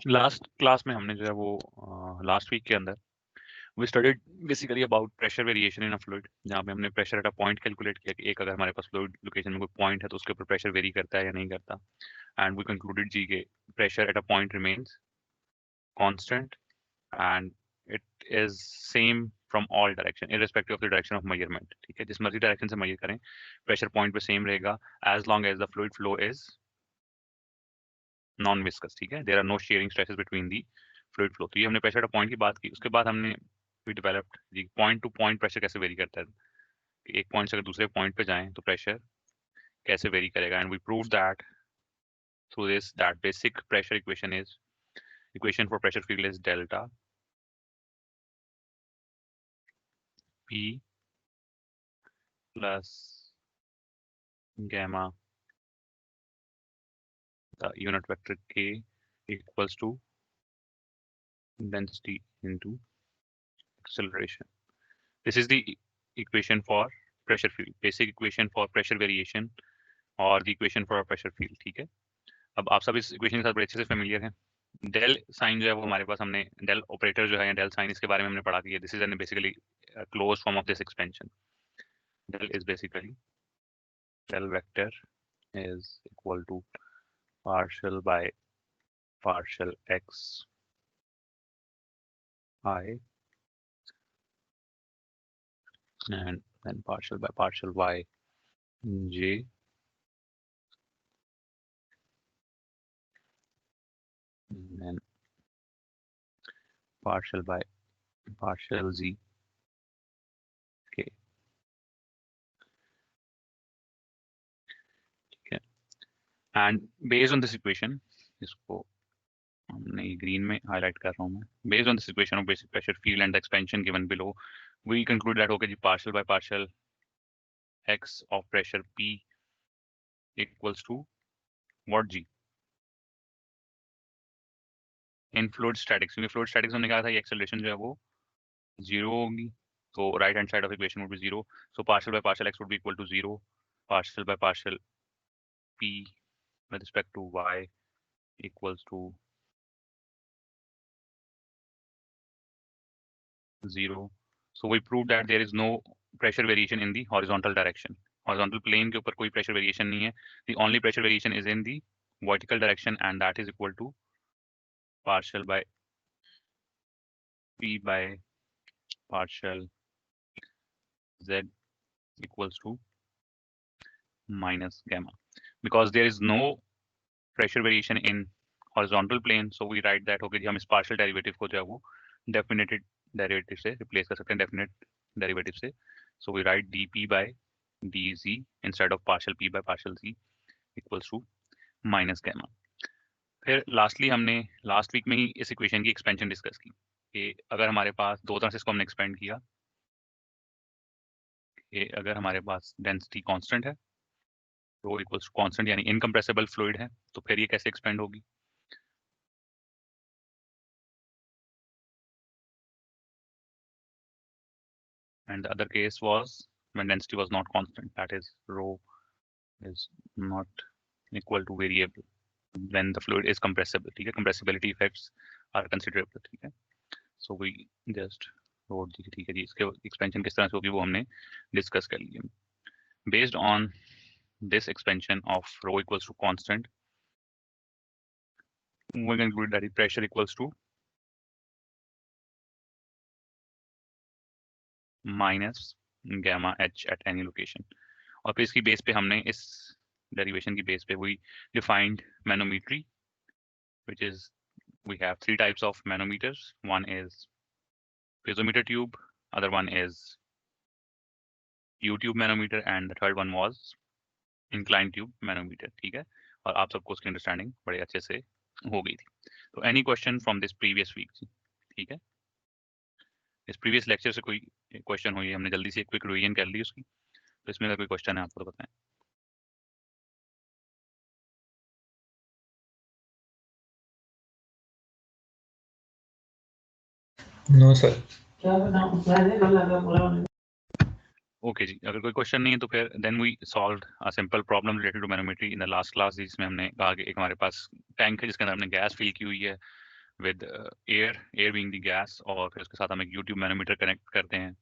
Last class में हमने जो है वो लास्ट वीक के अंदर we studied basically about pressure variation in a fluid, जहाँ पे हमने pressure at a point calculate किया कि एक अगर हमारे पास फ्लूइड लोकेशन में कोई पॉइंट है तो उसके ऊपर प्रेशर वेरी करता है या नहीं करता, एंड वी कंक्लूडेड जी के pressure at a point remains constant and it is same from all direction irrespective of the direction of measurement. ठीक है, जिस मर्जी डायरेक्शन से मेजर करें प्रेशर पॉइंट पे सेम रहेगा as long as the fluid flow is non viscous. ठीक है, there are no shearing stresses between the fluid flow. तो ये हमने प्रेशर एट अ पॉइंट की बात की। उसके बाद हमने वी डेवलप्ड जी पॉइंट टू पॉइंट प्रेशर कैसे वेरी करता है, कि एक पॉइंट से अगर दूसरे पॉइंट पे जाएं तो प्रेशर कैसे वेरी करेगा, and we prove that through this that basic pressure equation for pressure field is delta P plus gamma the unit vector K equals to density into acceleration. This is the equation for pressure field, basic equation for pressure variation और the equation for a pressure field। ठीक है, अब आप सब इस equation के साथ बड़े अच्छे से फेमिलियर हैं। डेल साइन जो है वो हमारे पास, हमने डेल ऑपरेटर जो है डेल साइन, इसके बारे में हमने पढ़ा कि this is an basically close form of this expansion. Del is basically del vector is equal to partial by partial x I and then partial by partial y j and then partial by partial z k। ठीक है, and based on this equation, इसको हमने green में highlight कर रहा हूँ मैं, based on this equation of basic pressure field and the expansion given below, we conclude that okay जी partial by partial x of pressure p equals to what g in fluid statics. क्योंकि fluid statics हमने कहा था ये acceleration जो है वो zero होगी, तो right hand side of equation would be zero, so partial by partial x would be equal to zero, partial by partial p with respect to y equals to 0. So we proved that there is no pressure variation in the horizontal direction. Horizontal plane के ऊपर कोई pressure variation नहीं है. The only pressure variation is in the vertical direction, and that is equal to partial by p by partial z equals to minus gamma. Because there is no pressure variation in horizontal plane, so we write that okay जी हम इस partial derivative को जो है वो definite derivative से replace कर सकते हैं, definite derivative से. So we write dp by dz instead of partial p by partial z equals to minus gamma. फिर लास्टली हमने लास्ट वीक में ही इस इक्वेशन की एक्सपेंशन डिस्कस की कि अगर हमारे पास दो तरह से इसको हमने एक्सपेंड किया कि अगर हमारे पास डेंसिटी कांस्टेंट है, रो इक्वल्स टू कांस्टेंट यानी इनकम्प्रेसिबल फ्लूइड है, तो फिर ये कैसे एक्सपेंड होगी। And the other case was when density was not constant, that is rho is not equal to variable when the fluid is compressible। ठीक है, compressibility effects are considerable। ठीक है, so we just wrote दी, ठीक है जी, इसके expansion किस तरह से होगी वो हमने डिस्कस कर लिया। Based on this expansion of rho equals to constant, we conclude that the pressure equals to minus gamma h at any location। और फिर इसकी बेस पे हमने इस डेरिवेशन की बेस पे we defined manometry, which is we have three types of manometers. One is piezometer tube, other one is U-tube manometer, and the third one was inclined tube manometer। ठीक है, और आप सबको उसकी अंडरस्टैंडिंग बड़े अच्छे से हो गई थी। तो any question from this previous week? ठीक है, इस प्रीवियस लेक्चर से कोई क्वेश्चन हुई, हमने जल्दी से एक क्विक रिवीजन कर ली उसकी, तो इसमें अगर कोई क्वेश्चन है आपको तो बताएं। No sir. ओके जी, अगर कोई क्वेश्चन नहीं है तो फिर then we solved a simple problem related to manometry in the last class, जिसमें हमने कहा कि एक हमारे पास टैंक है जिसके अंदर हमने गैस फिल की हुई है, with air being the gas, और फिर उसके साथ हम एक यूट्यूब मैनोमीटर कनेक्ट करते हैं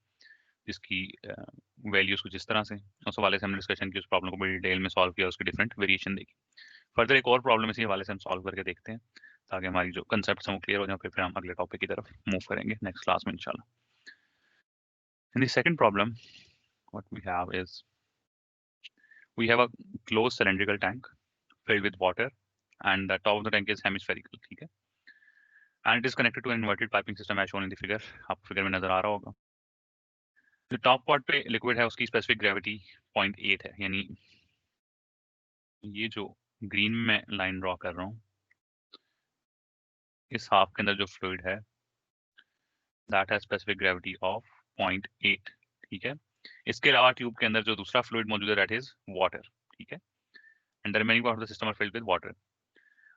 जिसकी वैल्यूज कुछ इस तरह से। उस हवाले से हमने डिस्कशन की, उस प्रॉब्लम को बड़ी डिटेल में सॉल्व किया, उसकी डिफरेंट वेरिएशन देखी। फर्दर एक और प्रॉब्लम इसी हवाले से हम सॉल्व करके देखते हैं ताकि हमारी जो कंसेप्ट हैं वो क्लियर हो जाए, फिर हम अगले टॉपिक की तरफ मूव करेंगे नेक्स्ट क्लास में इंशाल्लाह। In the second problem what we have is we have a closed cylindrical tank filled with water and the top of the tank is hemispherical, ठीक है, and it is connected to an inverted piping system as shown in the figure। आपको figure में नजर आ रहा होगा। जो top part पे liquid है उसकी स्पेसिफिक ग्रेविटी 0.8 है, यानी ये जो ग्रीन में लाइन ड्रॉ कर रहा हूँ इस हाफ के अंदर जो फ्लूइड है दैट है स्पेसिफिक ग्रेविटी ऑफ 0.8, ठीक है। इसके अलावा ट्यूब के अंदर जो दूसरा फ्लूइड मौजूद है दैट इज वाटर, ठीक है, and the remaining part of the system are filled with water.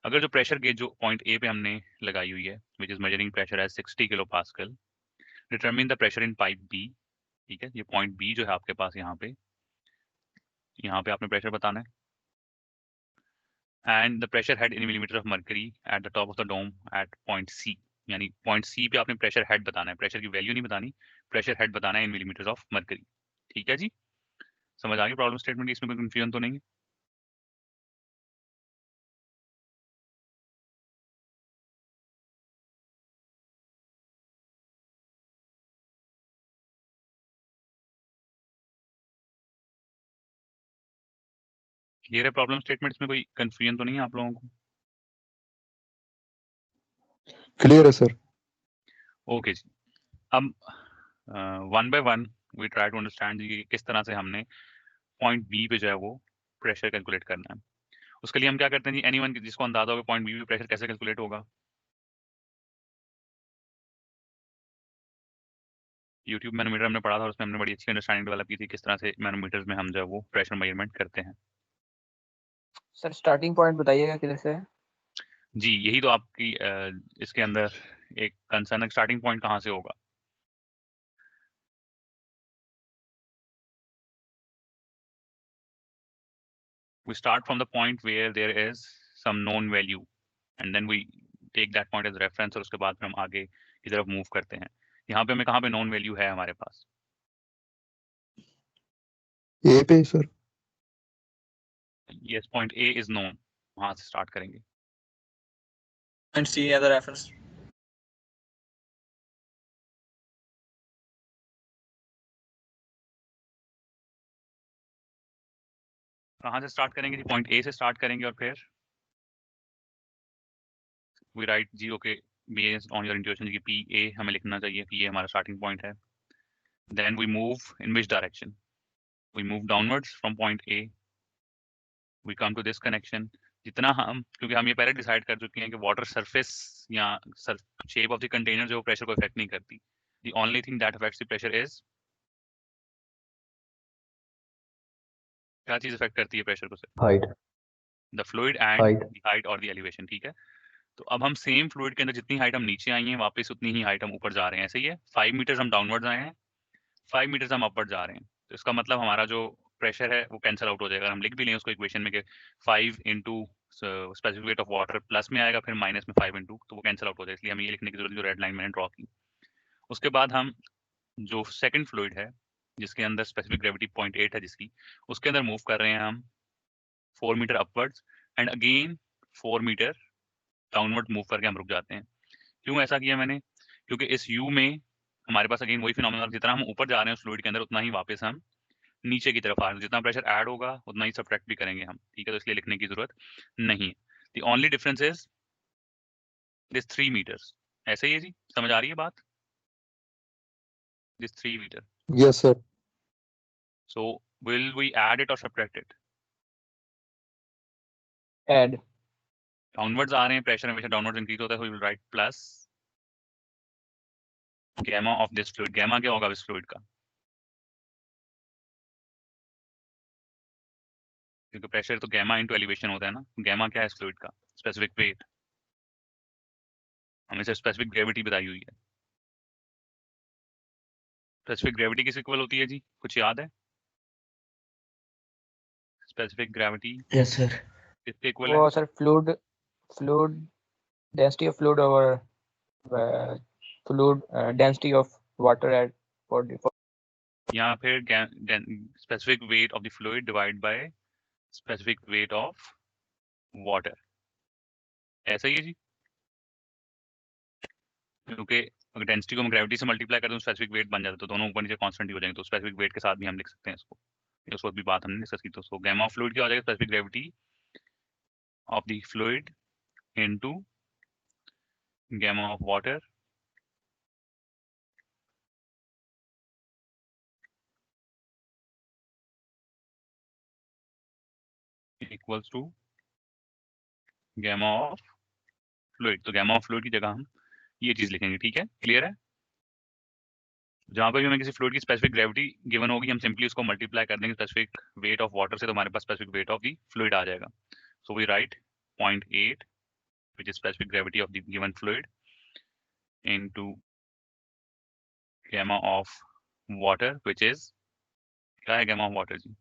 अगर जो प्रेशर गेज जो पॉइंट ए पे हमने लगाई हुई है which is measuring pressure as 60 kilo pascal, determine the pressure in pipe B, ठीक है, ये पॉइंट बी जो है आपके पास यहाँ पे आपने प्रेशर बताना है, and the pressure head in millimetre of mercury at the top of the dome at point C, यानी पॉइंट सी पे आपने प्रेशर हेड बताना है, प्रेशर की वैल्यू नहीं बतानी, प्रेशर हेड बताना है इन मिलीमीटर ऑफ मर्करी, ठीक है जी। समझ आ गई प्रॉब्लम स्टेटमेंट, इसमें कोई कंफ्यूजन तो नहीं है? क्लियर है प्रॉब्लम स्टेटमेंट, इसमें कोई कंफ्यूजन तो नहीं है आप लोगों को? क्लियर है सर। ओके जी। अब one by one we try to understand कि किस तरह से हमने पॉइंट बी पे जो है वो प्रेशर कैलकुलेट करना है। उसके लिए हम क्या करते हैं जी, एनीवन जिसको अंदाजा होगा पॉइंट बी पे प्रेशर कैसे कैलकुलेट होगा, यूट्यूब मैनोमीटर हमने पढ़ा था और उसमें हमने बड़ी अच्छी अंडरस्टैंडिंग डेवलप की थी किस तरह से मैनोमीटर्स में हम जो है वो प्रेशर मेजरमेंट करते हैं। सर स्टार्टिंग पॉइंट बताइएगा किधर से? जी यही तो आपकी इसके अंदर एक कंसर्न है, स्टार्टिंग पॉइंट कहाँ से होगा। We start from the point where there is some known value and then we take that point as reference और उसके बाद फिर हम आगे की तरफ मूव करते हैं। यहाँ पे हमें कहाँ पे नोन वैल्यू है हमारे पास? ए पे sir. Yes, point A is known, वहां से स्टार्ट करेंगे। And C as a reference. कहाँ से स्टार्ट करेंगे जी? पॉइंट ए से स्टार्ट करेंगे और फिर वी राइट जी okay based on your intuition कि पी ए हमें लिखना चाहिए, पी ए हमारा स्टार्टिंग पॉइंट है। Then we move in which direction? We move downwards from point A, we come to this connection. जितना हम, क्योंकि हम ये पहले डिसाइड कर चुके हैं कि वाटर सरफेस या शेप ऑफ द कंटेनर जो प्रेशर को इफेक्ट नहीं करती, the only thing that affects the pressure is, क्या चीज इफेक्ट करती है प्रेशर को? Height. The fluid and height. The height और द एलिवेशन, ठीक है। तो अब हम सेम फ्लूइड के अंदर जितनी हाइट हम नीचे आई हैं वापस उतनी ही हाइट हम ऊपर जा रहे हैं, ऐसे ही है। 5 मीटर्स हम डाउनवर्ड आए हैं, 5 मीटर्स हम अपवर्ड जा रहे हैं, तो इसका मतलब हमारा जो प्रेशर है वो कैंसिल आउट हो जाएगा। हम लिख भी लें उसको इक्वेशन में कि 5 into specific weight of water plus में आएगा, फिर माइनस में 5 इंटू, तो वो कैंसिल आउट हो जाएगा। इसलिए हमें ये लिखने की जरूरत, जो रेड लाइन मैंने ड्रॉ की। उसके बाद हम जो सेकंड फ्लूइड है जिसके अंदर स्पेसिफिक ग्रेविटी 0.8 है जिसकी, उसके अंदर मूव कर रहे हैं हम 4 metre upwards and again 4 metre downward move करके हम रुक जाते हैं। क्यों ऐसा किया मैंने? क्योंकि इस यू में हमारे पास अगेन वही फिनोमेना, जितना हम ऊपर जा रहे हैं उस फ्लूइड के अंदर उतना ही वापस हम नीचे की तरफ आ रहे हैं, जितना प्रेशर ऐड होगा उतना ही सब्ट्रैक्ट भी करेंगे हम, ठीक है। तो इसलिए लिखने की जरूरत नहीं है। The only difference is this 3 metres. ऐसे ही है जी, समझ आ रही है बात? This 3 metre. Yes sir. So will we add it और सब्ट्रैक्ट इट? Add. डाउनवर्ड्स आ रहे हैं, प्रेशर हमेशा डाउनवर्ड्स इंक्रीज होता है, we will write plus gamma of this fluid. Gamma क्या होगा इस फ्लूइड का? क्योंकि प्रेशर तो गैमा इंटू एलिवेशन होता है ना। गैमा क्या है इस फ्लूइड का? स्पेसिफिक वेट, हमें सिर्फ स्पेसिफिक ग्रेविटी बताई हुई है। स्पेसिफिक ग्रेविटी किस इक्वल होती है जी, कुछ याद है? Specific gravity yes sir. किसके इक्वल है? वो sir fluid density of fluid over fluid density of water at for यहाँ फिर specific weight of the fluid divided by specific weight of water, ऐसा ही है जी। क्योंकि अगर डेंसिटी को हम ग्रेविटी से मल्टीप्लाई कर दें तो स्पेसिफिक वेट बन जाता है, तो दोनों ऊपर नीचे कांस्टेंट ही हो जाएंगे, तो स्पेसिफिक वेट के साथ भी हम लिख सकते हैं इसको। उस वक्त भी बात हमने डिस्कस की, तो सो गैमा ऑफ फ्लूइड क्या हो जाएगा, specific gravity of the fluid into gamma of water equals to gamma of fluid. तो गैमा ऑफ फ्लूइड की जगह हम ये चीज लिखेंगे, ठीक है, क्लियर है। जहां पर भी हमें किसी फ्लूइड की स्पेसिफिक ग्रेविटी गिवन होगी, हम सिंपली उसको मल्टीप्लाई कर देंगे स्पेसिफिक वेट ऑफ वाटर से, तो हमारे पास specific weight of the fluid आ जाएगा। So we write 0.8 which is specific gravity of the given fluid into gamma of water which is क्या है gamma of water जी,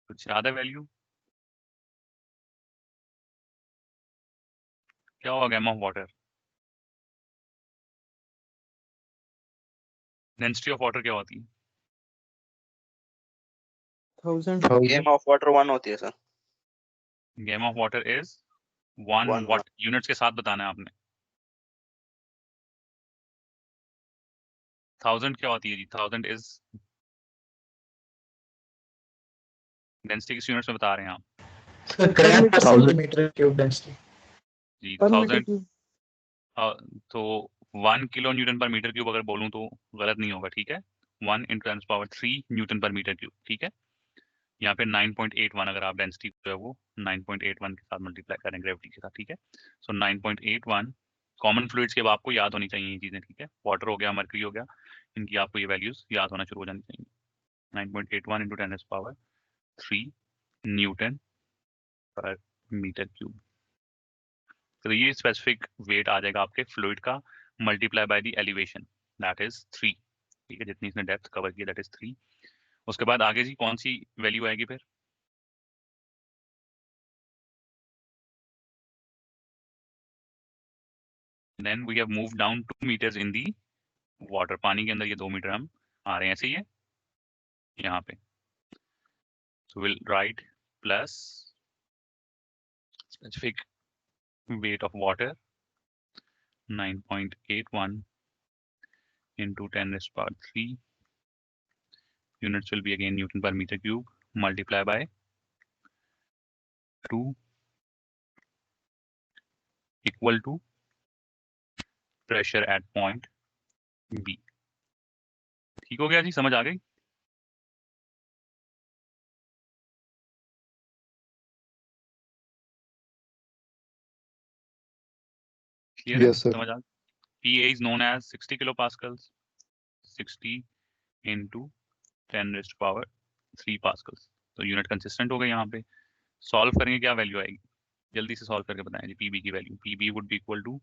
कुछ याद है वैल्यू क्या होगा gamma of water? Density of water क्या होती है? 1000 गेम ऑफ वाटर 1 होती है sir. gamma of water is 1 One, what units के साथ बताना है आपने। 1000 क्या होती है जी? 1000 इज डेंसिटी किस यूनिट्स में बता रहे हैं आप ग्राम पर सेंटीमीटर क्यूब डेंसिटी जी? पर मीटर 1000 क्यूब। तो 1 kilo newton per metre cube अगर बोलूं तो गलत नहीं होगा, ठीक है। 1 × 10³ न्यूटन पर मीटर क्यूब, ठीक है। यहाँ पे 9.81 अगर आप डेंसिटी जो है वो 9.81 के साथ मल्टीप्लाई करें ग्रेविटी के साथ, ठीक है। सो 9.81 कॉमन फ्लूइड्स के अब आपको याद होनी चाहिए ये चीजें, ठीक है। वाटर हो गया, मर्क्यूरी हो गया, इनकी आपको ये वैल्यूज याद होना शुरू हो जानी चाहिए। 9.81 × 10³ न्यूटन पर मीटर क्यूब। तो ये स्पेसिफिक वेट आ जाएगा आपके फ्लूइड का multiply by the elevation that is 3, ठीक है। जितनी इसने डेप्थ कवर की दैट इज 3। उसके बाद आगे जी कौन सी वैल्यू आएगी फिर? Then we have move down 2 meters in the water, पानी के अंदर ये 2 मीटर हम आ रहे हैं, ऐसे ही है यहाँ पे। So will write plus specific weight of water 9.81 into 10⁻³ units will be again Newton per meter cube multiply by 2 equal to pressure at point B। ठीक हो गया जी, समझ आ गई? क्लियर है, Yes, sir. समझ आ? PA is known as 60 kilopascals, 60 into 10⁻³ pascals। तो unit consistent हो गए। यहाँ पे सॉल्व करेंगे, क्या वैल्यू आएगी? जल्दी से सॉल्व करके बताएं जी। पीबी की वैल्यू, PB would be equal to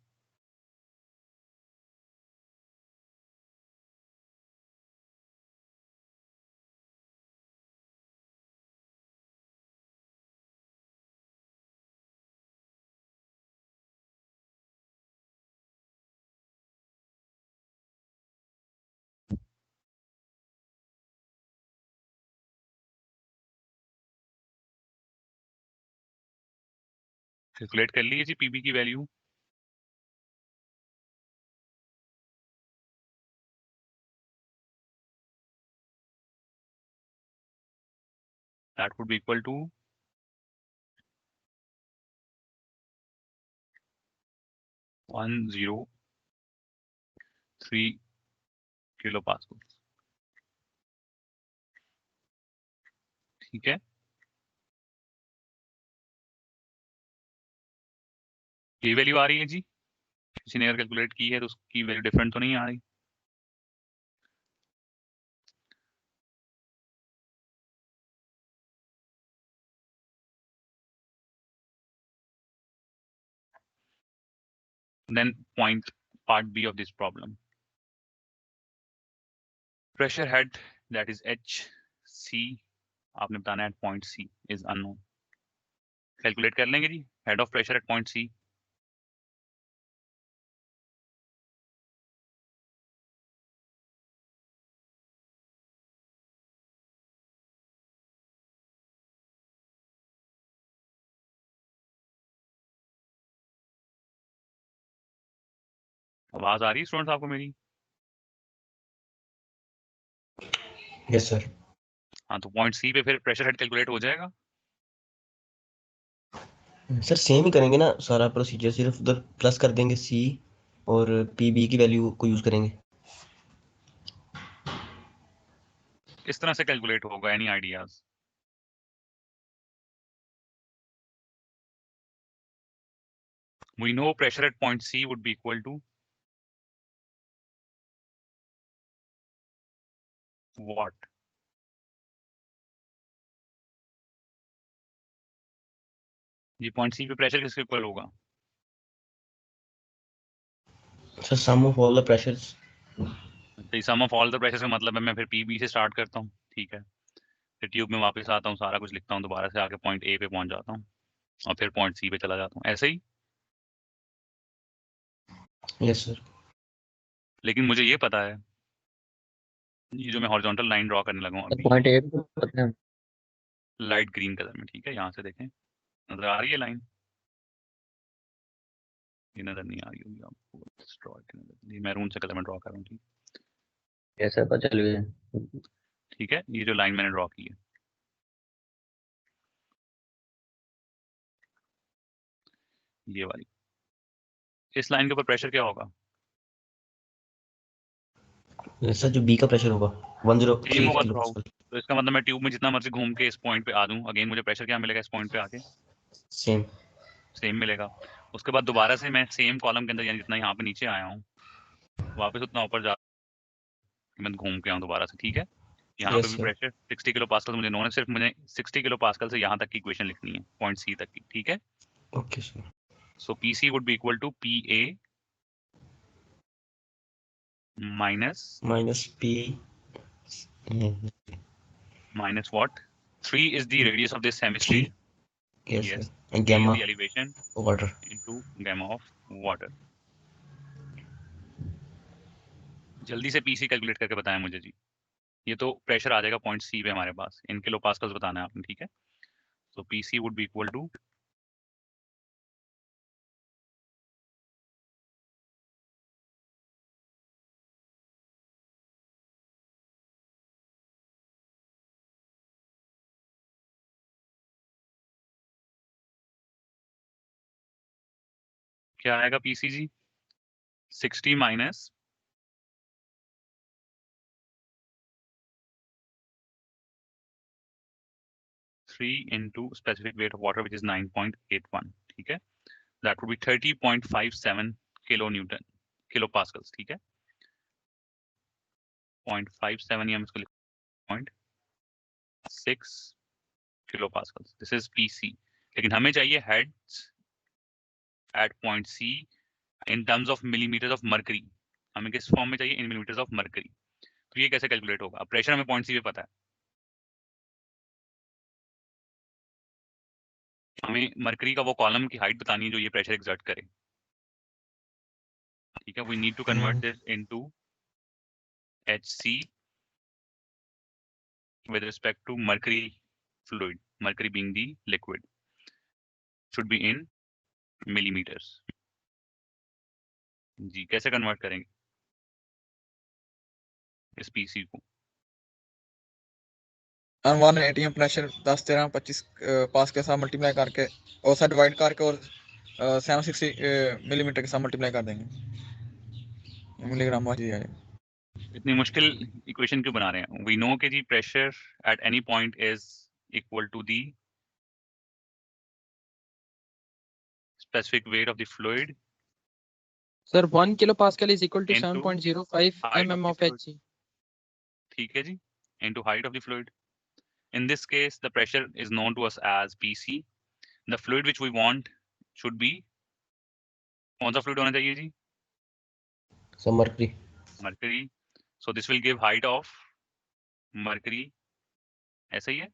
calculate कर लीजिए जी पीबी की वैल्यू। That would be equal to 103 kilopascal, ठीक है। ये वैल्यू आ रही है जी, किसी ने अगर कैलकुलेट की है तो उसकी वैल्यू डिफरेंट तो नहीं आ रही? Then point part B of this problem. Pressure head that is HC आपने बताना है at point C is unknown। Calculate कर लेंगे जी head of pressure at point C. आवाज आ रही है स्टूडेंट्स आपको मेरी? Yes sir. हाँ, तो पॉइंट सी पे फिर प्रेशर हेड कैलकुलेट हो जाएगा। सर सेम ही करेंगे ना सारा प्रोसीजर, सिर्फ उधर प्लस कर देंगे सी और पी बी की वैल्यू को यूज करेंगे। इस तरह से कैलकुलेट होगा, any ideas? We know pressure at point C would be equal to what? ये पॉइंट सी पे प्रेशर किसके इक्वल होगा? Sir sum of all the pressures. तो sum of all the pressure का मतलब है मैं फिर पी से स्टार्ट करता हूँ, ठीक है, फिर ट्यूब में वापस आता हूँ, सारा कुछ लिखता हूँ, दोबारा से आके पॉइंट ए पे पहुंच जाता हूँ और फिर पॉइंट सी पे चला जाता हूँ, ऐसे ही। Yes sir. लेकिन मुझे ये पता है, ये जो मैं हॉरिजॉन्टल लाइन ड्रॉ करने लगा हूँ अभी, पॉइंट ए पे पता है। लाइट ग्रीन कलर में, ठीक है, यहाँ से देखें, नजर आ रही है लाइन? ये नजर नहीं आ रही होगी आपको, ये मैरून से कलर में ड्रॉ कर रहा हूँ, ऐसा पता चल गया। ठीक है, ये जो लाइन मैंने ड्रॉ की है, ये वाली, इस लाइन के ऊपर प्रेशर क्या होगा? यस सर, जो बी का प्रेशर होगा 103 सेम होगा किलो थ्रू आउट। पास्कल। तो इसका मतलब मैं ट्यूब में जितना मर्जी घूम के इस पॉइंट पे आ दूं, अगेन मुझे प्रेशर क्या मिलेगा इस पॉइंट पे आके? सेम। सेम मिलेगा। उसके बाद दोबारा से मैं सेम कॉलम के अंदर, यानी जितना यहाँ पे नीचे आया हूँ, वापस उतना ऊपर जा मैं घूम के आऊँ दोबारा से, ठीक है। यहाँ पे यस भी सर। प्रेशर 60 किलो पास्कल मुझे नोन है, सिर्फ मुझे 60 किलो पास्कल से यहाँ तक की इक्वेशन लिखनी है, पॉइंट सी तक की, ठीक है। Okay sir. So P C would be equal to P A minus P minus व्हाट? 3 is the radius of this 3। hemisphere. Yes Yes. Sir. P is gamma the elevation water. into gamma of water. जल्दी से PC calculate करके बताएं मुझे जी। ये तो pressure आ जाएगा point C पे हमारे पास, इन किलो पास्कल्स बताना है आपने, ठीक है। So PC would be equal to, क्या आएगा पीसी जी? 60 minus 3 into specific weight of water which is 9.81, ठीक है। That would be 30.57 kilo newton, kilo pascals, ठीक है। 0.57 या हम इसको 0.6 kilo pascals, this is PC. लेकिन हमें चाहिए heads at point C in terms of millimetre of mercury. हमें किस फॉर्म में चाहिए? In millimetre of mercury. तो ये कैसे कैलकुलेट होगा? अब प्रेशर हमें पॉइंट सी पे पता है, हमें मर्करी का वो कॉलम की हाइट बतानी है जो ये प्रेशर एक्सर्ट करे, ठीक है। We need to convert this into HC with respect to mercury fluid, mercury being the liquid, should be in millimeters। जी कैसे कन्वर्ट करेंगे इस पीसी को? 1 एटीएम प्रेशर 10 13 25 पास के साथ मल्टीप्लाई करके और साथ डिवाइड करके और 760 मिलीमीटर के साथ मल्टीप्लाई कर देंगे, मिलीग्राम आ जाएगा। इतनी मुश्किल इक्वेशन क्यों बना रहे हैं? वी नो कि जी pressure at any point is equal to the specific weight of the fluid Sir, 1 kilopascal is equal to into 7.05 height mm the of fluid, Hg. ठीक है जी, into height of the fluid. In this case the pressure is known to us as PC. The fluid which we want should be, कौन सा fluid होना चाहिए जी? Sir mercury. Mercury. So this will give height of mercury, ऐसा ही है,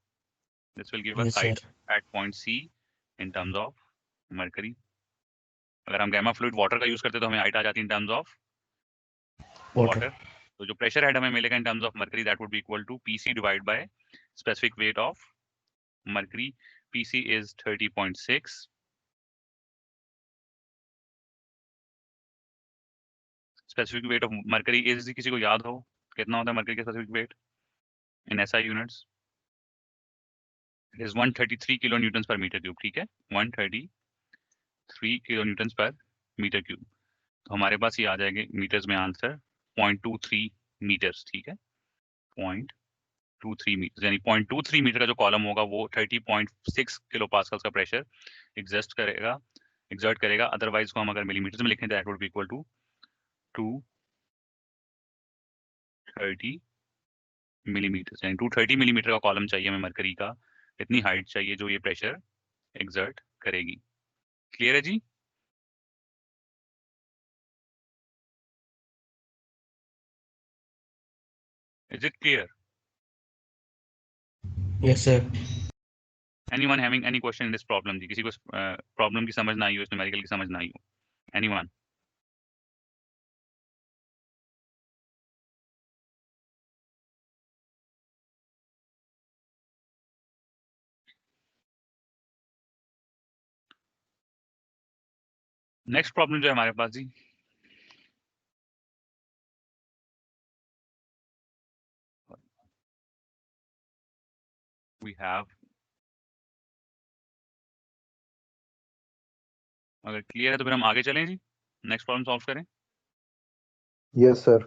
this will give us yes height sir. at point C in terms of mercury. अगर हम gamma fluid water का यूज करते तो हमें हाइट आ जाती इन टर्म्स ऑफ वाटर। तो जो प्रेशर हेड हमें मिलेगा in terms of mercury that would be equal to PC divide by specific weight of mercury. PC is 30.6। Specific weight of mercury is, किसी को याद हो कितना होता है मरकरी का specific weight in SI units? Is 133 kilo newton per metre cube. ठीक है, 133 kilo newton per metre cube. तो हमारे पास ये आ जाएंगे मीटर्स में आंसर 0.23 मीटर्स। ठीक है, 0.23 मीटर, यानी 0.23 मीटर का जो कॉलम होगा वो 30.6 किलो पास्कल का प्रेशर एग्जर्ट करेगा। अदरवाइज को हम अगर मिलीमीटर्स में लिखें that would be equal to 230 millimetre, यानी 230 मिलीमीटर का कॉलम चाहिए हमें मरकरी का। इतनी हाइट चाहिए जो ये प्रेशर एग्जर्ट करेगी। क्लियर है जी? Is it clear? Yes sir. Anyone having any question in this problem जी? किसी को प्रॉब्लम की समझ ना आई हो, इस न्यूमेरिकल की समझ ना आई हो? एनीवन? नेक्स्ट प्रॉब्लम जो है हमारे पास जी, वी हैव, अगर क्लियर है तो फिर हम आगे चलें जी, नेक्स्ट प्रॉब्लम सॉल्व करें। Yes, sir.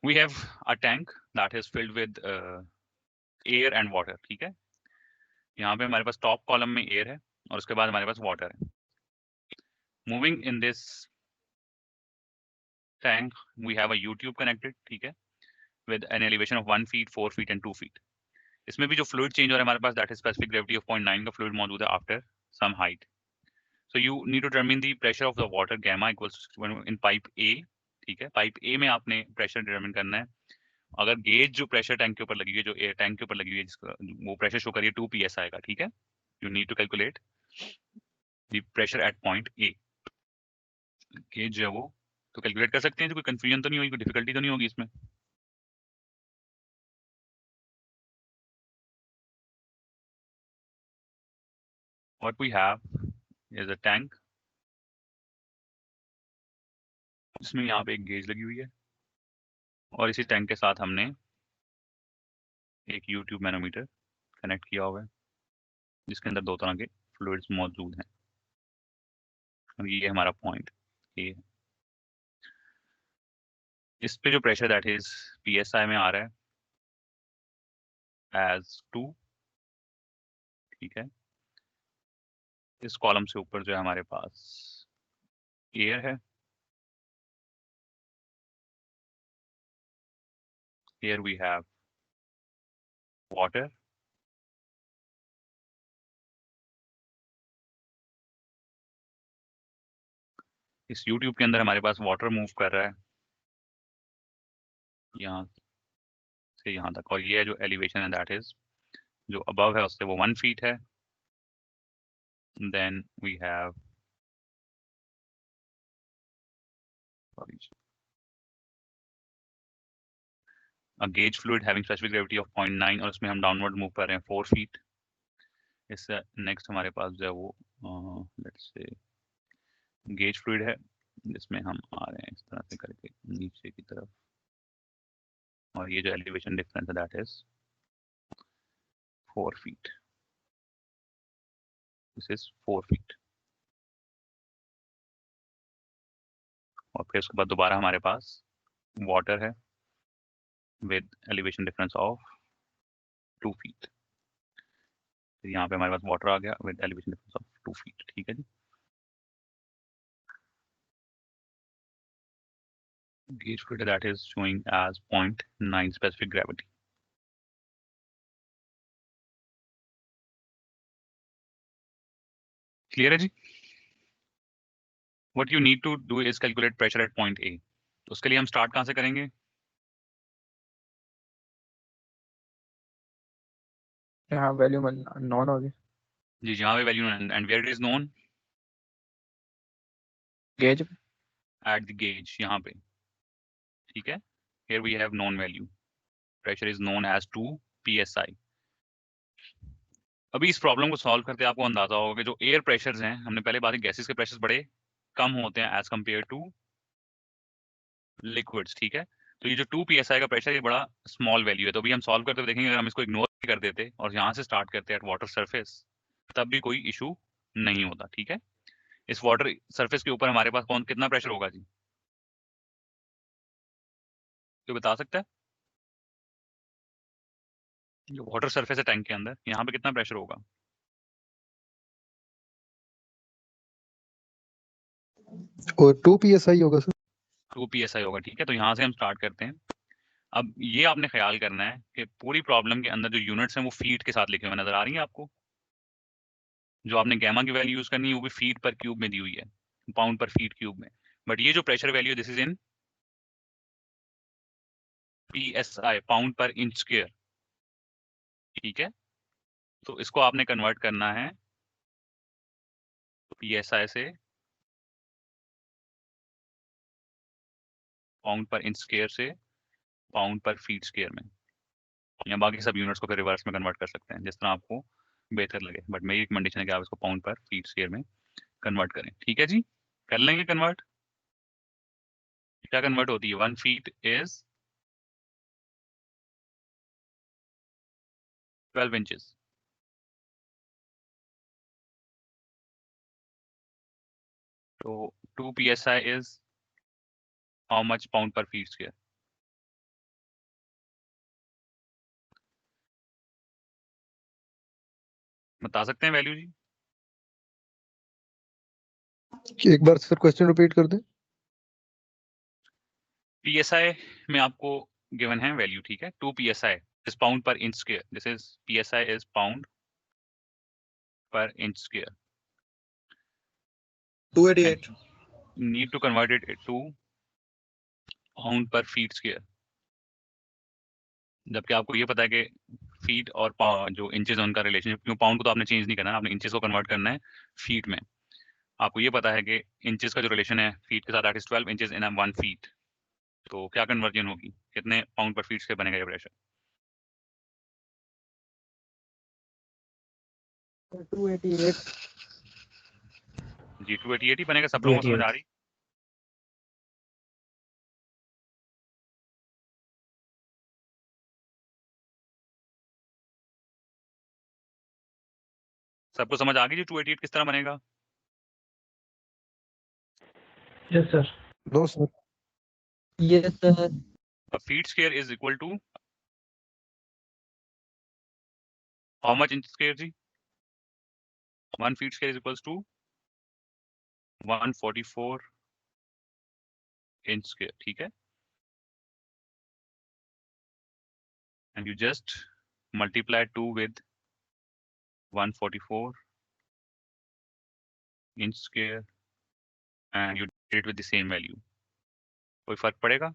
We have a tank that is filled with air and water। ठीक है, यहाँ पे हमारे पास टॉप कॉलम में एयर है और उसके बाद हमारे पास वाटर है। Moving in this tank we have a U tube connected. ठीक है, with an elevation of 1 feet, 4 feet and 2 feet. इसमें भी जो फ्लूइड चेंज हो रहा है हमारे पास that is specific gravity of 0.9 का फ्लूइड मौजूद है after some height. So you need to determine the pressure of the water gamma equals in pipe A. ठीक है, पाइप ए में आपने प्रेशर डिटरमिन करना है। अगर गेज जो प्रेशर टैंक के ऊपर लगी हुई है, जो एयर टैंक के ऊपर लगी हुई है, जिसका वो प्रेशर शो करिए 2 psi का। ठीक है, you need to calculate the pressure at point A. Gauge जो है वो तो कैलकुलेट कर सकते हैं, जो कोई कंफ्यूजन तो नहीं होगी, कोई डिफिकल्टी तो नहीं होगी इसमें? What we have is a tank जिसमें यहाँ पे एक गेज लगी हुई है और इसी टैंक के साथ हमने एक U-ट्यूब मैनोमीटर कनेक्ट किया हुआ है जिसके अंदर 2 तरह के फ्लूइड्स मौजूद हैं। और ये हमारा पॉइंट ए। इस पे जो प्रेशर दैट इज PSI में आ रहा है एज 2। ठीक है, इस कॉलम से ऊपर जो है हमारे पास एयर है। Here we have water। इस YouTube के अंदर हमारे पास वाटर मूव कर रहा है यहाँ से यहाँ तक, और ये जो एलिवेशन है दैट इज जो अबव है उससे वो 1 फीट है। Then we have a gauge fluid having specific gravity of 0.9 और उसमें हम डाउनवर्ड मूव कर रहे हैं 4 फीट। इससे नेक्स्ट हमारे पास जो है वो लेट्स से गेज फ्लूइड है जिसमें हम आ रहे हैं इस तरह से करके नीचे की तरफ, और ये जो एलिवेशन डिफरेंस है that is 4 feet. This is 4 feet. और फिर उसके बाद दोबारा हमारे पास वाटर है with elevation difference of 2 feet. फिर यहाँ पे हमारे पास वाटर आ गया with elevation difference of 2 feet. ठीक है जी, gauge fluid that is showing as 0.9 specific gravity। Clear है जी? What you need to do is calculate pressure at point A। तो उसके लिए हम स्टार्ट कहाँ से करेंगे? यहाँ वैल्यू नॉन होगी जी यहाँ पे value and where it is known gauge at the gauge यहाँ पे, ठीक है। here we have known value, pressure is known as 2 psi। अभी इस प्रॉब्लम को सॉल्व करते आपको अंदाजा होगा कि जो एयर प्रेशर्स हैं, हमने पहले बात की गैसेस के प्रेशर्स बड़े कम होते हैं एज कम्पेयर टू लिक्विड्स, ठीक है। तो ये जो 2 psi का प्रेशर ये बड़ा स्मॉल वैल्यू है। तो अभी हम सॉल्व करते हुए देखेंगे, अगर हम इसको इग्नोर कर देते और यहाँ से स्टार्ट करते एट वाटर सरफेस, तब भी कोई इशू नहीं होता, ठीक है। इस वाटर सरफेस के ऊपर हमारे पास कितना प्रेशर होगा जी, तो बता सकता है? जो वाटर सरफेस है टैंक के अंदर, यहाँ पे कितना प्रेशर होगा? और 2 psi होगा सर। 2 psi होगा, ठीक है। तो यहाँ से हम स्टार्ट करते हैं। अब ये आपने ख्याल करना है कि पूरी प्रॉब्लम के अंदर जो यूनिट्स हैं वो फीट के साथ लिखे हुए नजर आ रही है आपको। जो आपने गैमा की वैल्यू यूज करनी है वो भी फीट पर क्यूब में दी हुई है, पाउंड पर फीट क्यूब में। बट ये जो pressure value this is in psi, pound पर इंच स्क्वायर, ठीक है। तो इसको आपने कन्वर्ट करना है psi से पाउंड पर इंच स्क्वायर से पाउंड पर फीट स्क्वायर में, या बाकी सब यूनिट्स को फिर रिवर्स में कन्वर्ट कर सकते हैं जिस तरह आपको बेहतर लगे। बट मेरी रिकमेंडेशन है कि आप इसको पाउंड पर फीट स्क्वायर में कन्वर्ट करें, ठीक है जी। कर लेंगे कन्वर्ट। क्या कन्वर्ट होती है? 1 फीट इज 12 इंचेस। तो 2 psi is how much pound per feet square? बता सकते हैं वैल्यू जी? एक बार सर क्वेश्चन रिपीट कर दें। psi में आपको गिवन है वैल्यू, ठीक है। 2 psi is pound per inch square. This is psi is pound per inch square. 288 Need to convert it to pound per feet square. जबकि आपको ये पता है कि फीट और जो इंचेस उनका रिलेशनशिप, क्यों पाउंड को तो आपने चेंज नहीं करना है, आपने इंचेस को कन्वर्ट करना है फीट में। आपको ये पता है कि इंचेस का जो रिलेशन है फीट के साथ, that is 12 inches in 1 feet. तो क्या कन्वर्जन होगी, कितने पाउंड पर फीट स्क्वायर बनेगा ये प्रेशर? 288 जी 288 ही बनेगा। सब लोगों को समझ आ रही? सबको समझ आ गई जी 288 किस तरह बनेगा? Yes sir no sir. Yes sir A feet square is equal to how much inch square जी? 1 feet square is equals to 144 inch square, ठीक है। And you just multiply 2 with 144 inch square and you did it with the same value. कोई फर्क पड़ेगा?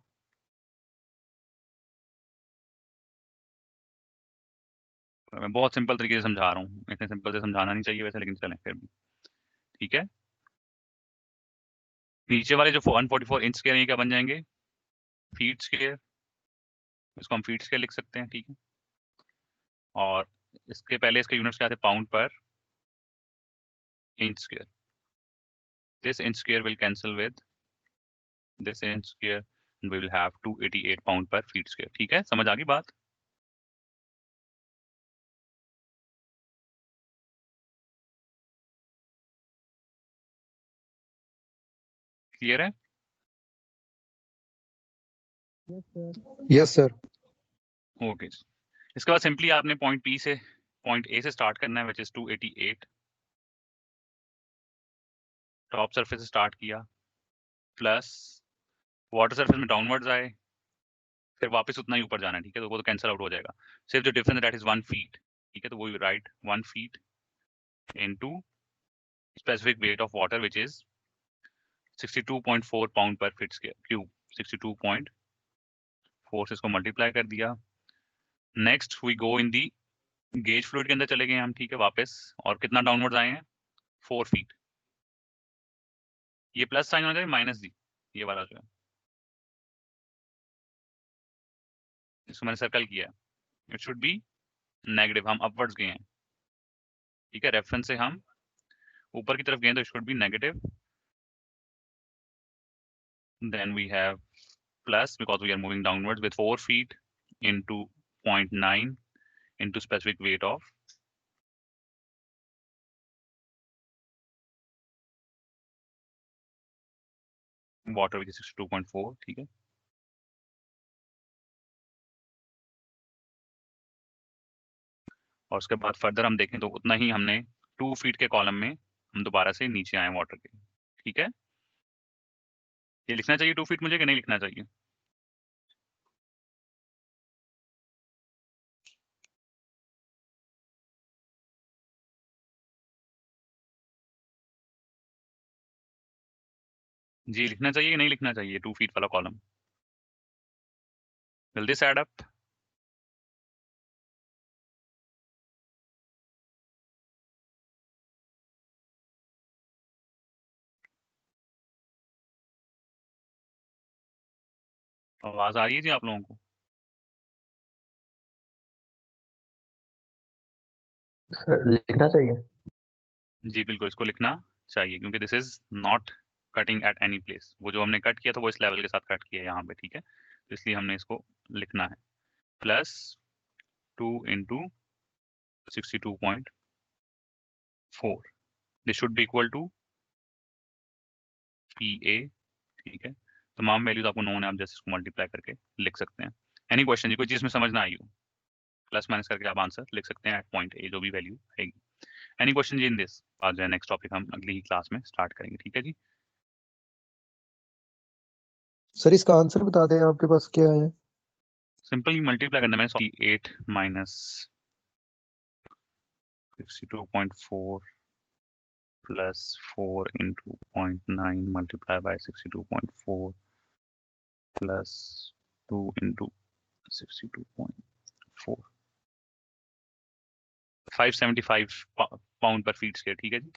मैं बहुत simple तरीके से समझा रहा हूँ, इतने सिंपल से समझाना नहीं चाहिए वैसे, लेकिन चलें फिर भी, ठीक है। नीचे वाले जो 144 इंच स्क्वायर ये क्या बन जाएंगे? Feet square. इसको हम फीट स्क्वायर लिख सकते हैं, ठीक है। और इसके पहले इसके यूनिट्स क्या थे? पाउंड पर inch square. This inch square will cancel with this inch square and we will have 288 pound per feet square, ठीक है। समझ आ गई बात? क्लियर है? Yes sir. ओके। इसके बाद सिंपली आपने पॉइंट पी से पॉइंट ए से स्टार्ट करना है, विच इज 288। टॉप सरफेस से स्टार्ट किया, प्लस वाटर सरफेस में डाउनवर्ड्स आए, फिर वापस उतना ही ऊपर जाना है, ठीक है। तो वो तो कैंसिल आउट हो जाएगा। सिर्फ जो डिफरेंस दैट इज 1 फीट, ठीक है। तो वो right 1 feet into specific weight of water which is 62.4 pound per feet square cube. 62.4 से इसको मल्टीप्लाई कर दिया। Next we go in the gauge fluid के अंदर चले गए हम, ठीक है, वापस, और कितना डाउनवर्ड आए हैं 4 फीट। ये प्लस साइन होना चाहिए, माइनस दी, ये वाला जो है, इसको मैंने सर्कल किया है, इट शुड बी नेगेटिव, हम अपवर्ड्स गए हैं, ठीक है, रेफरेंस से हम ऊपर की तरफ गए तो it should be negative, then we have plus because we are moving downwards with 4 feet into 0.9 into specific weight of water which is 62.4, ठीक है। और उसके बाद फर्दर हम देखें तो उतना ही हमने 2 feet के कॉलम में हम दोबारा से नीचे आए वाटर के, ठीक है। ये लिखना चाहिए 2 feet मुझे कि नहीं लिखना चाहिए? जी लिखना चाहिए कि नहीं लिखना चाहिए 2 feet वाला column? Will this add up? आवाज आ रही है जी आप लोगों को? सर लिखना चाहिए। जी बिल्कुल, इसको लिखना चाहिए क्योंकि this is not cutting at any place. वो जो हमने कट किया था वो इस लेवल के साथ कट किया है यहाँ पे, ठीक है, तो इसलिए हमने इसको लिखना है plus 2 into 62.4, this should be equal to PA, ठीक है। तमाम वैल्यूज आपको नोन है, आप जस्ट इसको मल्टीप्लाई करके लिख सकते हैं। एनी क्वेश्चन जी, कोई चीज में समझ ना आई हो, प्लस माइनस करके आप आंसर लिख सकते हैं एट पॉइंट ए, जो भी वैल्यू आएगी। एनी क्वेश्चन जी इन दिस? आज जो है नेक्स्ट टॉपिक हम अगली ही क्लास में स्टार्ट करेंगे, ठीक है जी। सर इसका आंसर बता दें, आपके पास क्या है? सिंपली मल्टीप्लाई करना है, 8 minus 62.4 plus 4 into 0.9 multiplied by 62.4 plus 2 into 62.4, 575 pound per feet square, ठीक है जी।